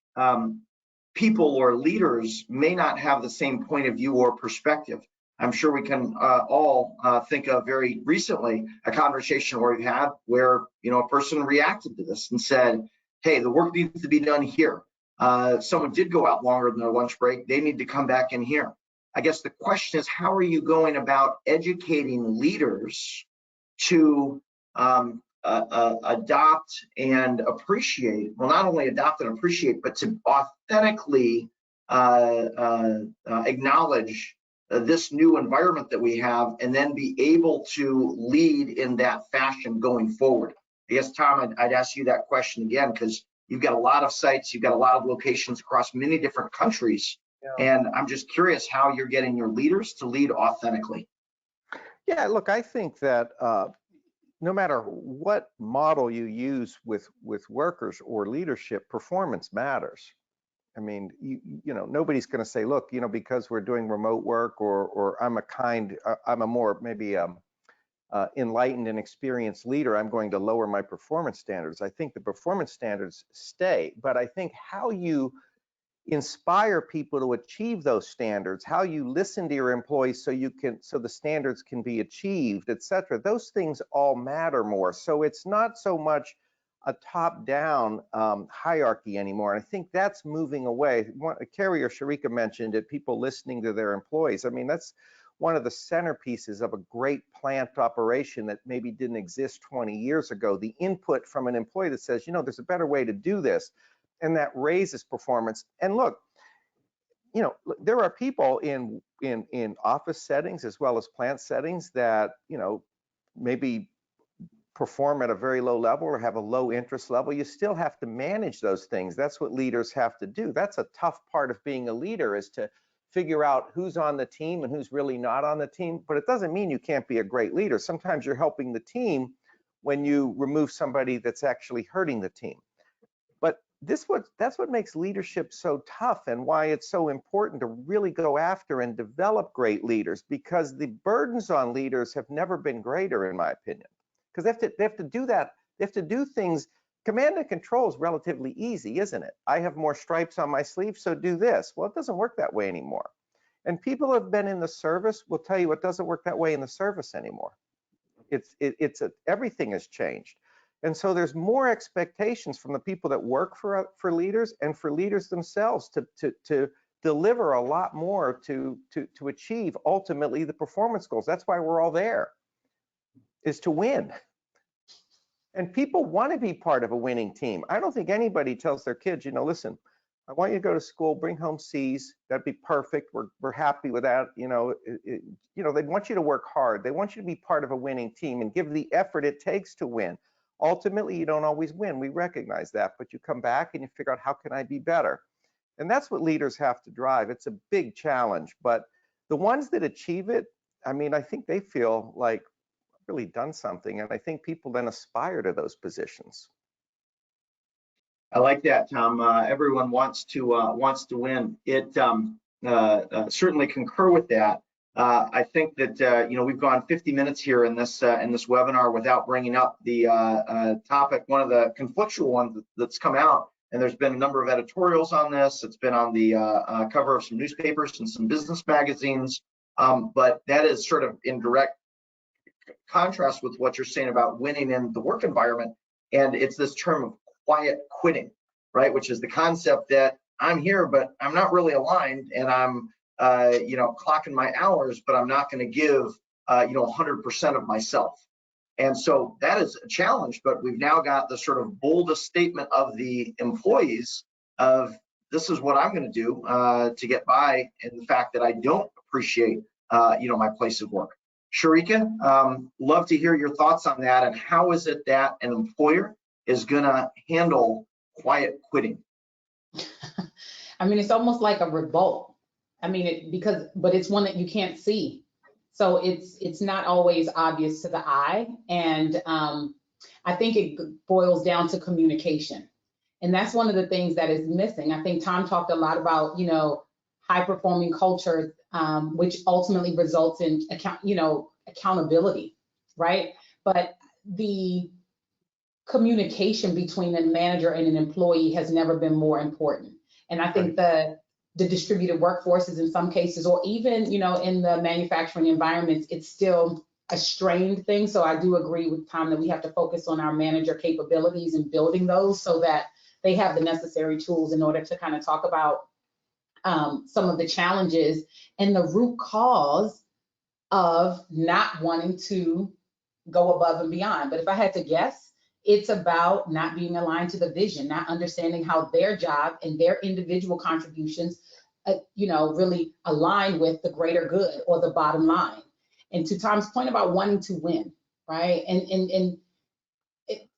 people or leaders may not have the same point of view or perspective. I'm sure we can all think of very recently a conversation where we've had where, a person reacted to this and said, hey, the work needs to be done here. Someone did go out longer than their lunch break. They need to come back in here. I guess the question is, how are you going about educating leaders to adopt and appreciate, well, not only adopt and appreciate, but to authentically acknowledge this new environment that we have, and then be able to lead in that fashion going forward? I guess, Tom, I'd ask you that question again, because you've got a lot of sites, you've got a lot of locations across many different countries. Yeah. And I'm just curious how you're getting your leaders to lead authentically. Yeah, look, I think that no matter what model you use with workers or leadership, performance matters. I mean, nobody's going to say, look, because we're doing remote work or I'm a more maybe enlightened and experienced leader, I'm going to lower my performance standards. I think the performance standards stay, but I think how you inspire people to achieve those standards, how you listen to your employees so the standards can be achieved, etc. Those things all matter more. So it's not so much a top-down hierarchy anymore. And I think that's moving away. Kerry or Sherika mentioned it, people listening to their employees. I mean, that's one of the centerpieces of a great plant operation that maybe didn't exist 20 years ago. The input from an employee that says, there's a better way to do this, and that raises performance. And look, there are people in office settings as well as plant settings that, maybe perform at a very low level or have a low interest level. You still have to manage those things. That's what leaders have to do. That's a tough part of being a leader, is to figure out who's on the team and who's really not on the team. But it doesn't mean you can't be a great leader. Sometimes you're helping the team when you remove somebody that's actually hurting the team. But that's what makes leadership so tough, and why it's so important to really go after and develop great leaders, because the burdens on leaders have never been greater, in my opinion, because they have to do that. They have to do things. Command and control is relatively easy, isn't it? I have more stripes on my sleeve, so do this. Well, it doesn't work that way anymore. And people who have been in the service will tell you it doesn't work that way in the service anymore. Everything has changed. And so there's more expectations from the people that work for leaders and for leaders themselves to deliver a lot more to achieve ultimately the performance goals. That's why we're all there, is to win. And people want to be part of a winning team. I don't think anybody tells their kids, you know, listen, I want you to go to school, bring home C's. That'd be perfect. We're happy with that. You know, they want you to work hard. They want you to be part of a winning team and give the effort it takes to win. Ultimately, you don't always win. We recognize that, but you come back and you figure out, how can I be better? And that's what leaders have to drive. It's a big challenge, but the ones that achieve it, I mean, I think they feel like really done something, and I think people then aspire to those positions. I like that, Tom. Everyone wants to win. It certainly concur with that. I think that you know, we've gone 50 minutes here in this webinar without bringing up the topic, one of the conflictual ones that's come out. And there's been a number of editorials on this. It's been on the cover of some newspapers and some business magazines. But that is sort of in direct contrast with what you're saying about winning in the work environment. And it's this term of quiet quitting, right? Which is the concept that I'm here, but I'm not really aligned, and I'm you know, clocking my hours, but I'm not going to give you know, 100% of myself. And so that is a challenge, but we've now got the sort of boldest statement of the employees of, this is what I'm going to do to get by, and the fact that I don't appreciate you know, my place of work. Sherika, love to hear your thoughts on that, and how is it that an employer is going to handle quiet quitting? I mean, it's almost like a revolt. I mean, but it's one that you can't see. So it's not always obvious to the eye. And I think it boils down to communication. And that's one of the things that is missing. I think Tom talked a lot about, you know, high performing culture, which ultimately results in accountability, right? But the communication between a manager and an employee has never been more important. And I think the distributed workforces in some cases, or even, you know, in the manufacturing environments, it's still a strained thing. So I do agree with Tom that we have to focus on our manager capabilities and building those so that they have the necessary tools in order to kind of talk about some of the challenges and the root cause of not wanting to go above and beyond. But if I had to guess, it's about not being aligned to the vision, not understanding how their job and their individual contributions, you know, really align with the greater good or the bottom line. And to Tom's point about wanting to win, right? And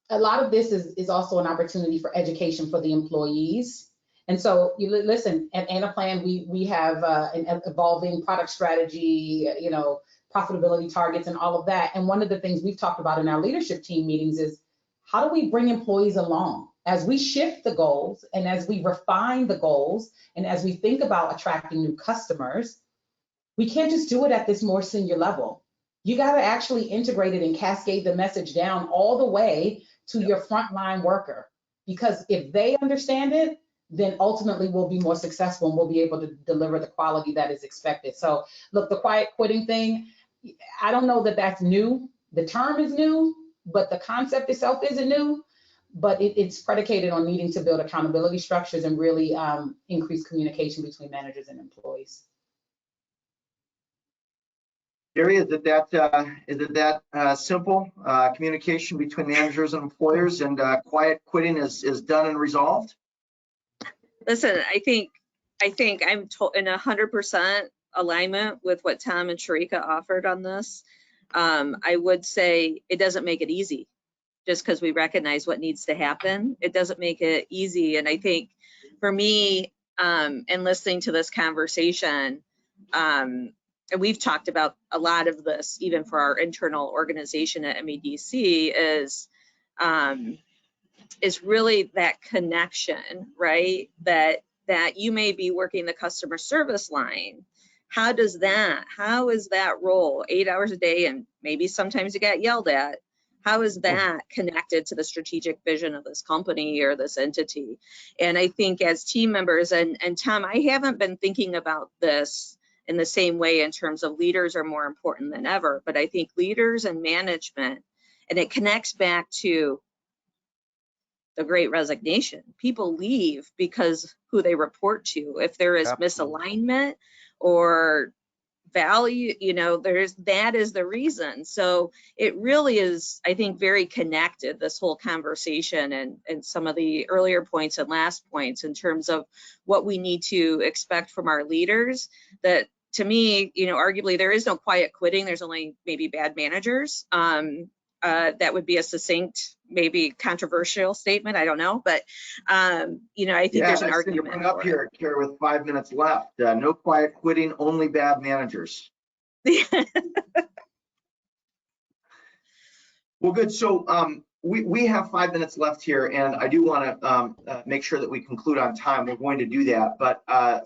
a lot of this is also an opportunity for education for the employees. And so you listen, at Anaplan, we have an evolving product strategy, you know, profitability targets and all of that. And one of the things we've talked about in our leadership team meetings is, how do we bring employees along as we shift the goals and as we refine the goals and as we think about attracting new customers? We can't just do it at this more senior level. You got to actually integrate it and cascade the message down all the way to your frontline worker, because if they understand it, then ultimately we'll be more successful and we'll be able to deliver the quality that is expected. So look, the quiet quitting thing, I don't know that that's new. The term is new, but the concept itself isn't new, but it's predicated on needing to build accountability structures and really increase communication between managers and employees. Kerry, is it that simple? Communication between managers and employers, and quiet quitting is done and resolved? Listen, I think I'm in 100% alignment with what Tom and Sherika offered on this. I would say it doesn't make it easy. Just because we recognize what needs to happen, it doesn't make it easy. And I think for me, in listening to this conversation, and we've talked about a lot of this, even for our internal organization at MEDC, is really that connection, right? That you may be working the customer service line. How is that role 8 hours a day, and maybe sometimes you get yelled at? How is that connected to the strategic vision of this company or this entity? And I think as team members, and Tom, I haven't been thinking about this in the same way in terms of leaders are more important than ever, but I think leaders and management, and it connects back to the Great Resignation. People leave because who they report to. If there is misalignment or value, that is the reason. So it really is, I think, very connected, this whole conversation and some of the earlier points and last points in terms of what we need to expect from our leaders. That, to me, arguably there is no quiet quitting. There's only maybe bad managers. That would be a succinct, maybe controversial statement. I don't know, but I think there's an argument. You're up here, Kerry, with 5 minutes left. No quiet quitting, only bad managers. Well, good. So we have 5 minutes left here, and I do want to make sure that we conclude on time. We're going to do that, but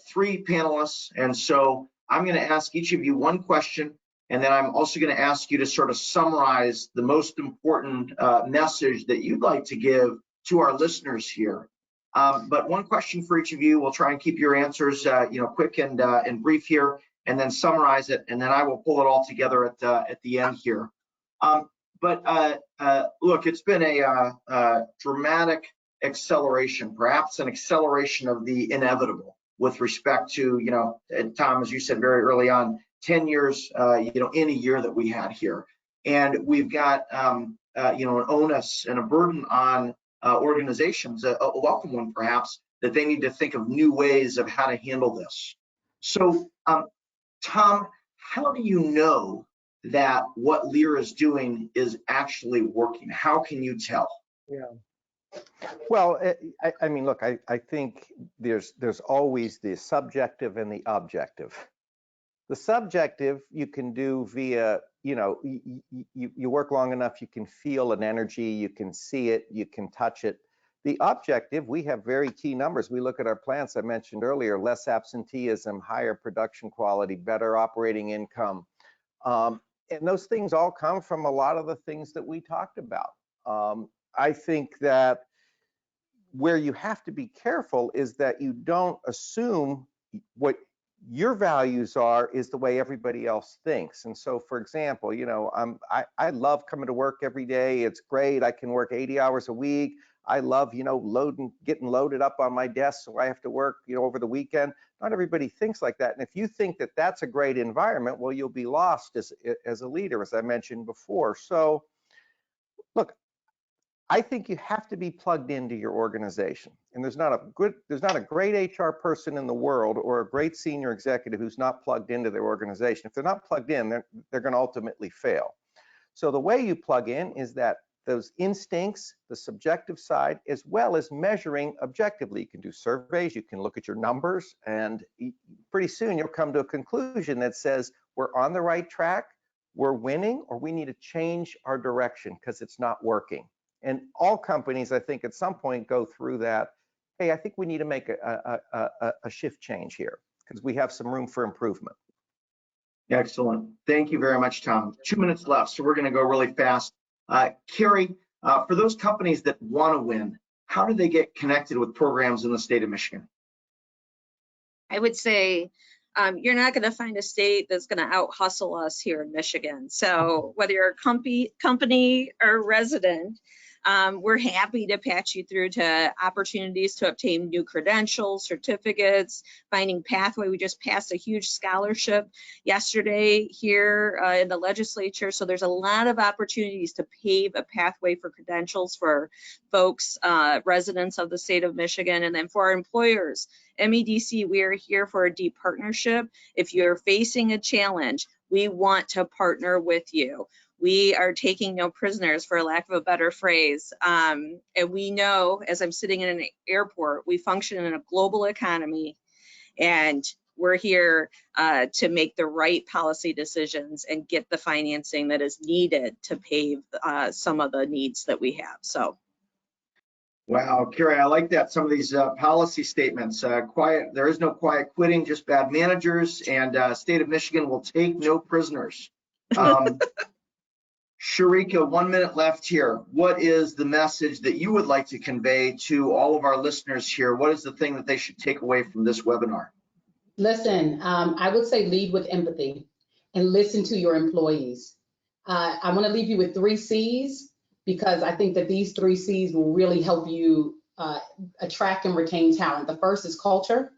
3 panelists, and so I'm going to ask each of you one question. And then I'm also going to ask you to sort of summarize the most important message that you'd like to give to our listeners here. But one question for each of you. We'll try and keep your answers, quick and brief here, and then summarize it. And then I will pull it all together at the end here. Look, it's been a dramatic acceleration, perhaps an acceleration of the inevitable with respect to, and Tom, as you said very early on, 10 years, in a year that we had here. And we've got, an onus and a burden on organizations, a welcome one perhaps, that they need to think of new ways of how to handle this. So, Tom, how do you know that what Lira is doing is actually working? How can you tell? Yeah. Well, I mean, look, I think there's always the subjective and the objective. The subjective you can do via, you work long enough, you can feel an energy, you can see it, you can touch it. The objective, we have very key numbers. We look at our plants, I mentioned earlier, less absenteeism, higher production quality, better operating income. And those things all come from a lot of the things that we talked about. I think that where you have to be careful is that you don't assume what your values are is the way everybody else thinks. And so, for example, I love coming to work every day. It's great. I can work 80 hours a week. I love, getting loaded up on my desk so I have to work, over the weekend. Not everybody thinks like that. And if you think that that's a great environment, well, you'll be lost as a leader, as I mentioned before. So, look, I think you have to be plugged into your organization. And there's not a great HR person in the world or a great senior executive who's not plugged into their organization. If they're not plugged in, they're going to ultimately fail. So the way you plug in is that those instincts, the subjective side, as well as measuring objectively. You can do surveys, you can look at your numbers, and pretty soon you'll come to a conclusion that says we're on the right track, we're winning, or we need to change our direction because it's not working. And all companies, I think, at some point go through that. Hey, I think we need to make a shift change here because we have some room for improvement. Excellent. Thank you very much, Tom. 2 minutes left, so we're going to go really fast. Kerry, for those companies that want to win, how do they get connected with programs in the state of Michigan? I would say you're not going to find a state that's going to out hustle us here in Michigan. So whether you're a company or resident, we're happy to patch you through to opportunities to obtain new credentials, certificates, finding pathway. We just passed a huge scholarship yesterday here in the legislature. So there's a lot of opportunities to pave a pathway for credentials for folks, residents of the state of Michigan. And then for our employers, MEDC, we are here for a deep partnership. If you're facing a challenge, we want to partner with you. We are taking no prisoners, for lack of a better phrase. And we know, as I'm sitting in an airport, we function in a global economy, and we're here to make the right policy decisions and get the financing that is needed to pave some of the needs that we have. So. Wow, Kerry, I like that. Some of these policy statements, there is no quiet quitting, just bad managers, and state of Michigan will take no prisoners. Sherika, 1 minute left here. What is the message that you would like to convey to all of our listeners here? What is the thing that they should take away from this webinar? Listen, I would say lead with empathy and listen to your employees. I want to leave you with 3 C's. because I think that these 3 C's will really help you attract and retain talent. The first is culture,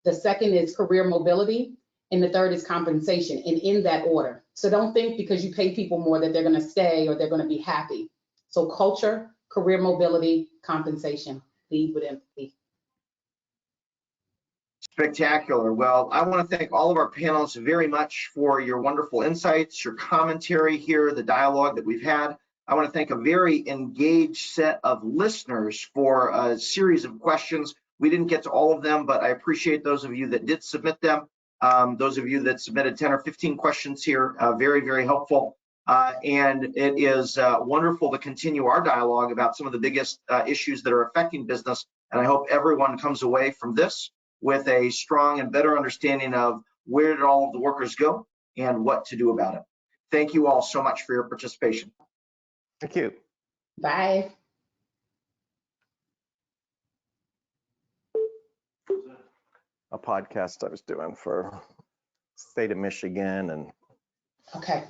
the second is career mobility, and the third is compensation, and in that order. So don't think because you pay people more that they're going to stay or they're going to be happy. So culture, career mobility, compensation. Lead with empathy. Spectacular. Well, I want to thank all of our panelists very much for your wonderful insights, your commentary here, the dialogue that we've had. I want to thank a very engaged set of listeners for a series of questions. We didn't get to all of them, but I appreciate those of you that did submit them. Those of you that submitted 10 or 15 questions here, very, very helpful. And it is wonderful to continue our dialogue about some of the biggest issues that are affecting business. And I hope everyone comes away from this with a strong and better understanding of where did all of the workers go and what to do about it. Thank you all so much for your participation. Thank you. Bye. A podcast I was doing for state of Michigan and Okay.